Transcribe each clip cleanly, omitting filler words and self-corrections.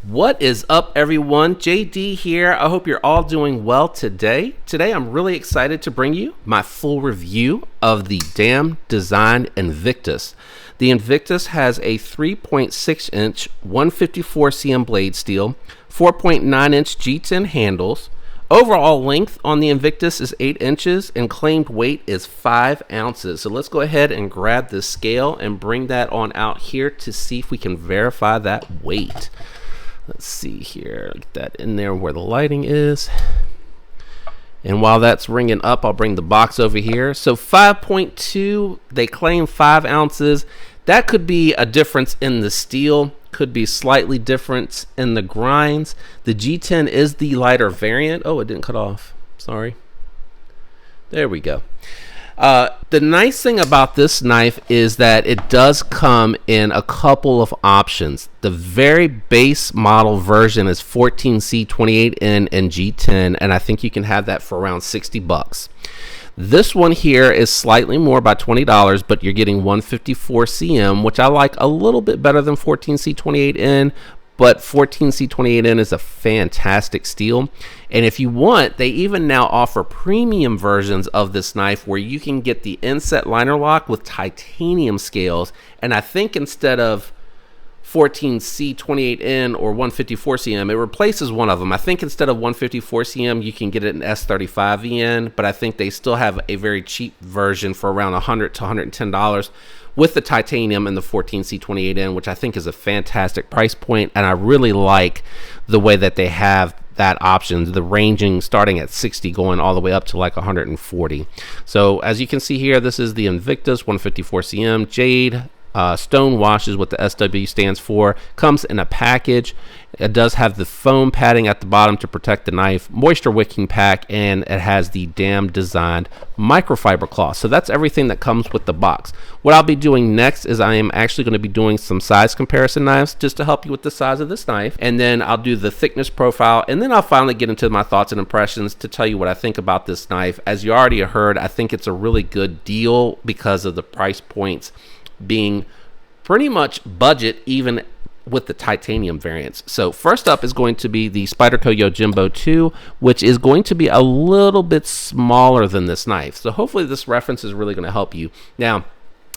What is up, everyone? JD here. I hope you're all doing well today. Today, I'm really excited to bring you my full review of the damn Design Invictus. The Invictus has a 3.6-inch 154 cm blade steel, 4.9-inch G10 handles. Overall length on the Invictus is 8 inches and claimed weight is 5 ounces. So let's go ahead and grab this scale and bring that on out here to see if we can verify that weight. Let's see here, get that in there where the lighting is. And while that's ringing up, I'll bring the box over here. So 5.2, they claim 5 ounces. That could be a difference in the steel, could be slightly different in the grinds. The G10 is the lighter variant. Oh, it didn't cut off, sorry. There we go. The nice thing about this knife is that it does come in a couple of options. The very base model version is 14C 28N and G10, and I think you can have that for around 60 bucks. This one here is slightly more by $20, but you're getting 154 cm, which I like a little bit better than 14C 28N. But 14C 28N is a fantastic steel. And if you want, they even now offer premium versions of this knife where you can get the inset liner lock with titanium scales. And I think instead of 14C 28N or 154 cm, it replaces one of them. I think instead of 154 cm, you can get it in S35VN, but I think they still have a very cheap version for around $100 to $110 with the titanium and the 14C 28N, which I think is a fantastic price point. And I really like the way that they have that option, the ranging starting at 60 going all the way up to like 140. So as you can see here, this is the Invictus 154 cm jade. Stone wash is what the SW stands for. Comes in a package. It does have the foam padding at the bottom to protect the knife, moisture wicking pack, and it has the damn designed microfiber cloth. So that's everything that comes with the box. What I'll be doing next is I am actually going to be doing some size comparison knives just to help you with the size of this knife, and then I'll do the thickness profile, and then I'll finally get into my thoughts and impressions to tell you what I think about this knife. As you already heard, I think it's a really good deal because of the price points being pretty much budget even with the titanium variants. So first up is going to be the Spyderco Yojimbo 2, which is going to be a little bit smaller than this knife. So hopefully this reference is really going to help you. Now,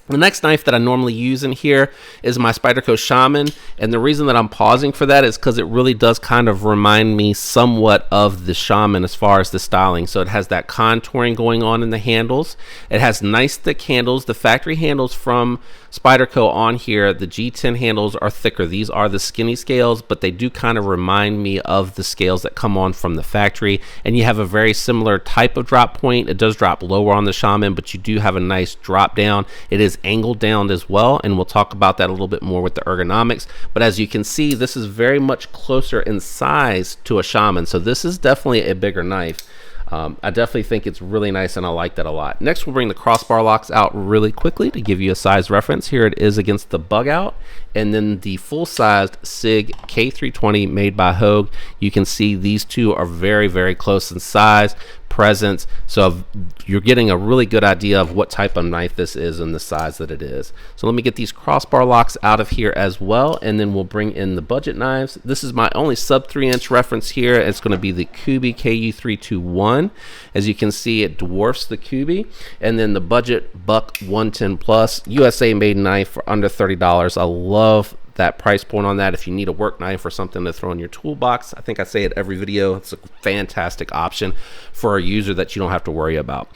the next knife that I normally use in here is my Spyderco Shaman, and the reason that I'm pausing for that is because it really does kind of remind me somewhat of the Shaman as far as the styling. So it has that contouring going on in the handles. It has nice thick handles. The factory handles from Spyderco on here, the G10 handles are thicker. These are the skinny scales, but they do kind of remind me of the scales that come on from the factory. And you have a very similar type of drop point. It does drop lower on the Shaman, but you do have a nice drop down. It is angled down as well, and we'll talk about that a little bit more with the ergonomics. But as you can see, this is very much closer in size to a Shaman, so this is definitely a bigger knife. I definitely think it's really nice, and I like that a lot. Next, we'll bring the crossbar locks out really quickly to give you a size reference. Here it is against the bug out, and then the full-sized SIG K320 made by Hogue. You can see these two are very, very close in size, presence, so you're getting a really good idea of what type of knife this is and the size that it is. So let me get these crossbar locks out of here as well, and then we'll bring in the budget knives. This is my only sub 3-inch reference here. It's going to be the Kubi KU321. As you can see, it dwarfs the Kubi, and then the budget Buck 110 Plus USA made knife for under $30. I love that price point on that. If you need a work knife or something to throw in your toolbox, I think I say it every video, it's a fantastic option for a user that you don't have to worry about.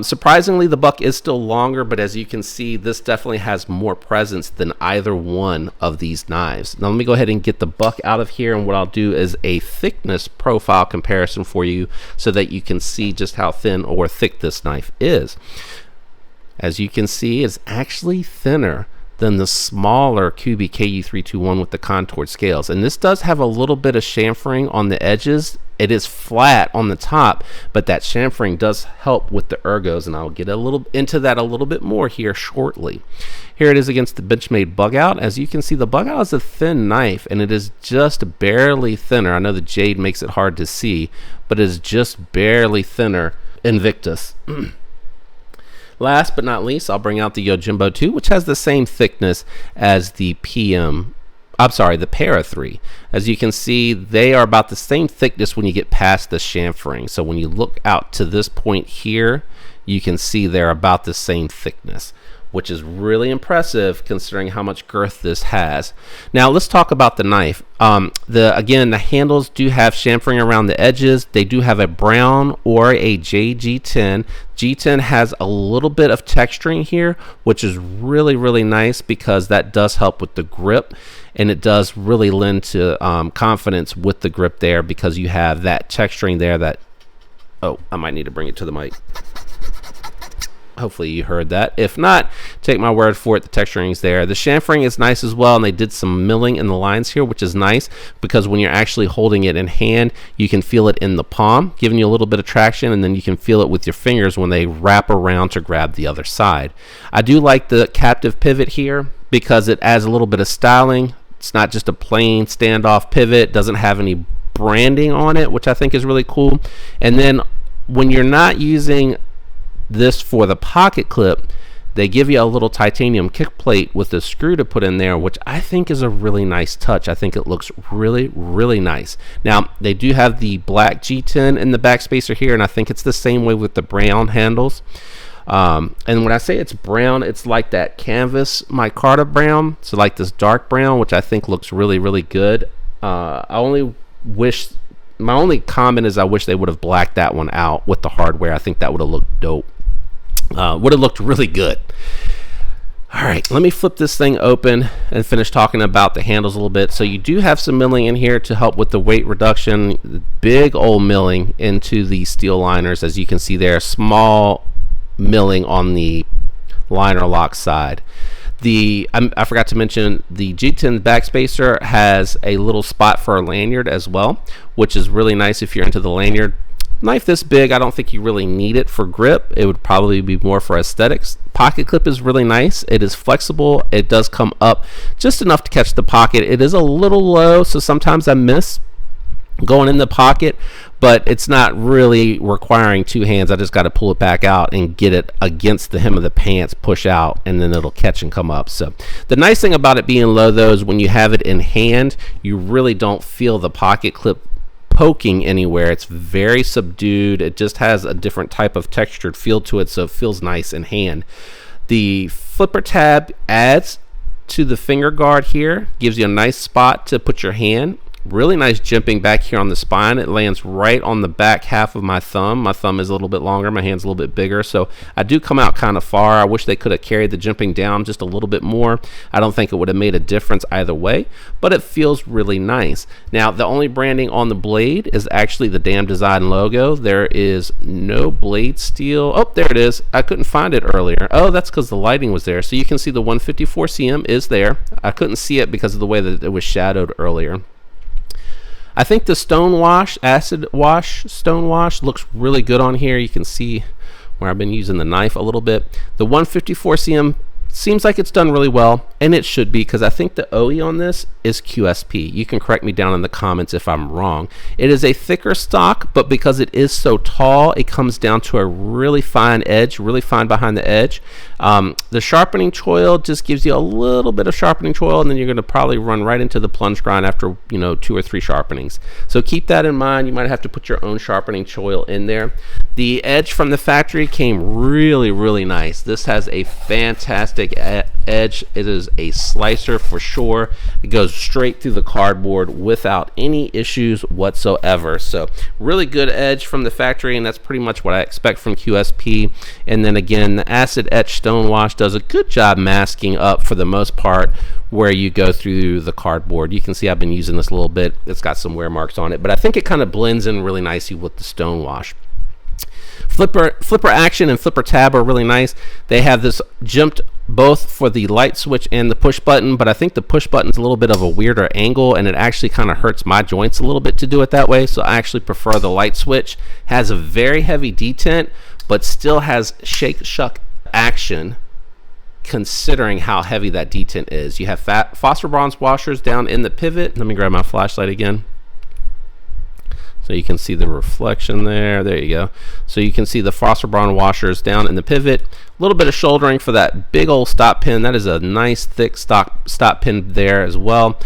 Surprisingly, the Buck is still longer, but as you can see, this definitely has more presence than either one of these knives. Now let me go ahead and get the Buck out of here, and what I'll do is a thickness profile comparison for you so that you can see just how thin or thick this knife is. As you can see, it's actually thinner than the smaller Kubi KU321 with the contoured scales. And this does have a little bit of chamfering on the edges. It is flat on the top, but that chamfering does help with the ergos, and I'll get a little into that a little bit more here shortly. Here it is against the Benchmade bug out. As you can see, the bug out is a thin knife, and it is just barely thinner. I know the jade makes it hard to see, but it is just barely thinner Invictus. Last but not least, I'll bring out the Yojimbo 2, which has the same thickness as the PM I'm sorry, the Para 3. As you can see, they are about the same thickness when you get past the chamfering. So when you look out to this point here, you can see they're about the same thickness, which is really impressive considering how much girth this has. Now let's talk about the knife. Again, the handles do have chamfering around the edges. They do have a brown or a JG10. G10 has a little bit of texturing here, which is really, really nice because that does help with the grip, and it does really lend to confidence with the grip there because you have that texturing there that, oh, I might need to bring it to the mic. Hopefully you heard that. If not, take my word for it, the texturing is there. The chamfering is nice as well, and they did some milling in the lines here, which is nice because when you're actually holding it in hand, you can feel it in the palm, giving you a little bit of traction, and then you can feel it with your fingers when they wrap around to grab the other side. I do like the captive pivot here because it adds a little bit of styling. It's not just a plain standoff pivot. It doesn't have any branding on it, which I think is really cool. And then when you're not using this for the pocket clip, they give you a little titanium kick plate with a screw to put in there, which I think is a really nice touch. I think it looks really, really nice. Now, they do have the black G10 in the back spacer here, and I think it's the same way with the brown handles. And when I say it's brown, it's like that canvas micarta brown, so like this dark brown, which I think looks really, really good. My only comment is I wish they would have blacked that one out with the hardware. I think that would have looked dope. Would have looked really good. All right, let me flip this thing open and finish talking about the handles a little bit. So you do have some milling in here to help with the weight reduction. Big old milling into the steel liners, as you can see there. Small milling on the liner lock side. I forgot to mention the G10 backspacer has a little spot for a lanyard as well, which is really nice if you're into the lanyard. Knife this big, I don't think you really need it for grip. It would probably be more for aesthetics. Pocket clip is really nice. It is flexible. It does come up just enough to catch the pocket. It is a little low, so sometimes I miss going in the pocket, but it's not really requiring two hands. I just got to pull it back out and get it against the hem of the pants, push out, and then it'll catch and come up. So the nice thing about it being low though is when you have it in hand, you really don't feel the pocket clip poking anywhere. It's very subdued. It just has a different type of textured feel to it, so it feels nice in hand. The flipper tab adds to the finger guard here, gives you a nice spot to put your hand. Really nice jimping back here on the spine. It lands right on the back half of my thumb. My thumb is a little bit longer, my hand's a little bit bigger, so I do come out kind of far. I wish they could have carried the jimping down just a little bit more. I don't think it would have made a difference either way, but it feels really nice. Now, the only branding on the blade is actually the Damn Design logo. There is no blade steel. Oh, there it is. I couldn't find it earlier. Oh, that's because the lighting was there. So you can see the 154 CM is there. I couldn't see it because of the way that it was shadowed earlier. I think the acid wash stone wash looks really good on here. You can see where I've been using the knife a little bit. The 154 CM seems like it's done really well, and it should be, because I think the OE on this is QSP. You can correct me down in the comments if I'm wrong. It is a thicker stock, but because it is so tall, it comes down to a really fine edge, really fine behind the edge. The sharpening choil just gives you a little bit of sharpening choil, and then you're going to probably run right into the plunge grind after 2 or 3 sharpenings. So keep that in mind. You might have to put your own sharpening choil in there. The edge from the factory came really, really nice. This has a fantastic edge. It is a slicer for sure. It goes straight through the cardboard without any issues whatsoever. So really good edge from the factory, and that's pretty much what I expect from QSP. And then again, the acid etch stone wash does a good job masking up for the most part where you go through the cardboard. You can see I've been using this a little bit. It's got some wear marks on it, but I think it kind of blends in really nicely with the stone wash. Flipper action and flipper tab are really nice. They have this jumped both for the light switch and the push button, but I think the push button is a little bit of a weirder angle, and it actually kind of hurts my joints a little bit to do it that way. So I actually prefer the light switch. Has a very heavy detent, but still has shake shuck action considering how heavy that detent is. You have phosphor bronze washers down in the pivot. Let me grab my flashlight again, so you can see the reflection there. There you go. So you can see the phosphor bronze washers down in the pivot. A little bit of shouldering for that big old stop pin. That is a nice thick stop pin there as well.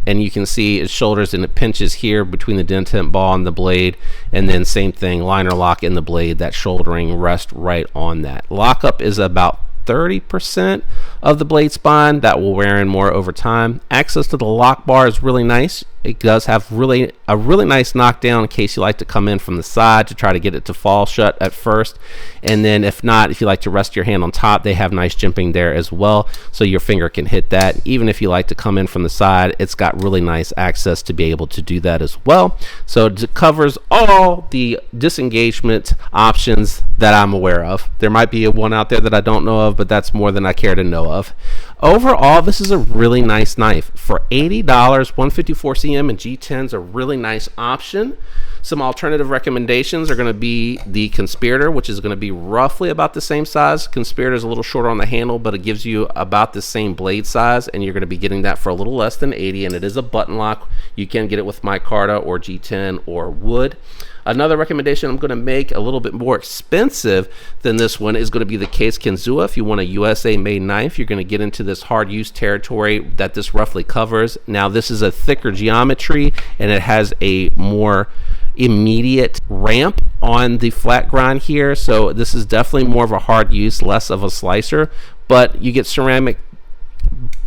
and you can see it shoulders and it pinches here between the detent ball and the blade, and then same thing, liner lock in the blade, that shouldering rest right on that. Lockup is about 30% of the blade spine. That will wear in more over time. Access to the lock bar is really nice. It does have a really nice knockdown in case you like to come in from the side to try to get it to fall shut at first. And then if not, if you like to rest your hand on top, they have nice jimping there as well, so your finger can hit that. Even if you like to come in from the side, it's got really nice access to be able to do that as well. So it covers all the disengagement options that I'm aware of. There might be one out there that I don't know of, but that's more than I care to know of. Overall, this is a really nice knife. For $80, 154 cm and G10 is a really nice option. Some alternative recommendations are going to be the Conspirator, which is going to be roughly about the same size. Conspirator is a little shorter on the handle, but it gives you about the same blade size, and you're going to be getting that for a little less than $80, and it is a button lock. You can get it with micarta or G10 or wood. Another recommendation I'm going to make, a little bit more expensive than this one, is going to be the Case Kenzua. If you want a USA made knife, you're going to get into this hard use territory that this roughly covers. Now this is a thicker geometry, and it has a more immediate ramp on the flat grind here, so this is definitely more of a hard use, less of a slicer, but you get ceramic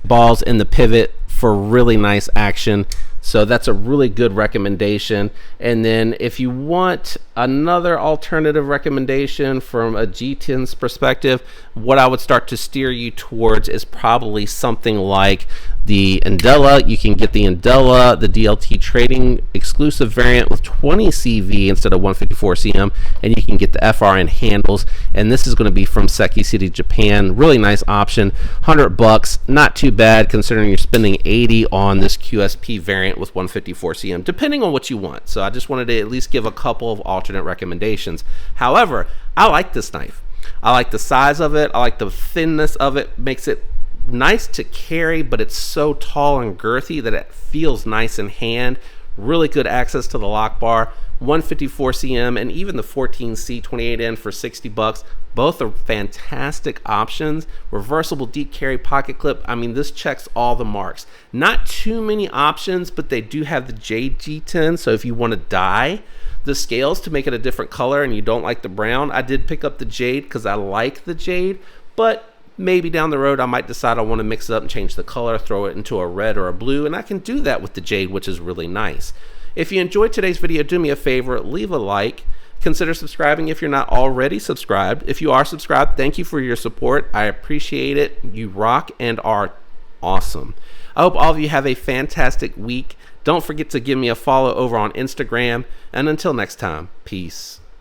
balls in the pivot for really nice action. So that's a really good recommendation. And then if you want another alternative recommendation from a G10's perspective, what I would start to steer you towards is probably something like the Andela. You can get the Andela, the DLT trading exclusive variant with 20 CV instead of 154 cm, and you can get the FRN handles, and this is going to be from Seki City, Japan. Really nice option, $100, not too bad considering you're spending $80 on this QSP variant with 154 cm, depending on what you want. So I just wanted to at least give a couple of alternate recommendations. However, I like this knife. I like the size of it. I like the thinness of it. Makes it nice to carry, but it's so tall and girthy that it feels nice in hand. Really good access to the lock bar. 154 cm and even the 14C 28N for $60. Both are fantastic options. Reversible deep carry pocket clip. I mean, this checks all the marks. Not too many options, but they do have the Jade G10, so if you want to dye the scales to make it a different color and you don't like the brown, I did pick up the Jade because I like the Jade, but maybe down the road I might decide I want to mix it up and change the color, throw it into a red or a blue, and I can do that with the Jade, which is really nice. If you enjoyed today's video, do me a favor, leave a like. Consider subscribing if you're not already subscribed. If you are subscribed, thank you for your support. I appreciate it. You rock and are awesome. I hope all of you have a fantastic week. Don't forget to give me a follow over on Instagram. And until next time, peace.